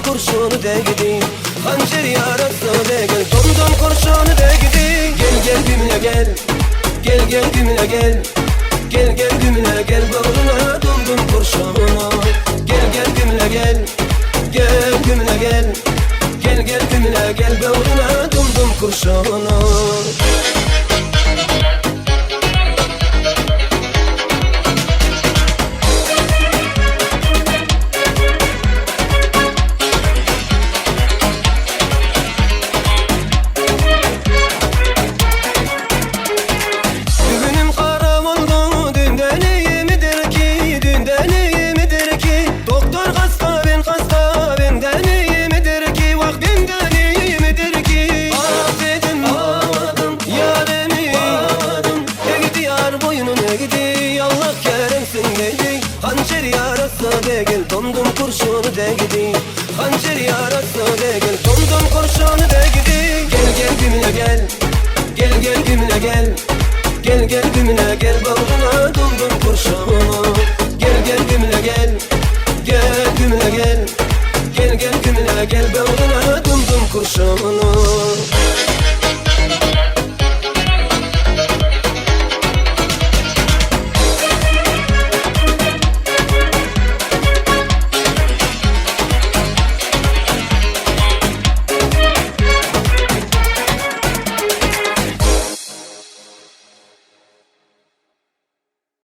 kurşunu değdi. Hançer yarası de gel, dum kurşunu değdi. Gel gel gümüne gel, gel gel gümüne gel. Gel gel gümüne gel, bağrına dum kurşunu. Gel gel gümüne gel, gel gümüne gel. Gel gel gümüne gel, bağrına dum kurşunu. Hançer yarası de gel, dum kurşunu değdi. Hançer yarası de gel, dum kurşunu değdi. Gel gel gümüne gel, gel gel gümüne gel. Gel gel gümüne gel, bağrına dum kurşunu. Gel gel gümüne gel, gel gümüne gel. Gel gel gümüne gel, bağrına dum kurşunu.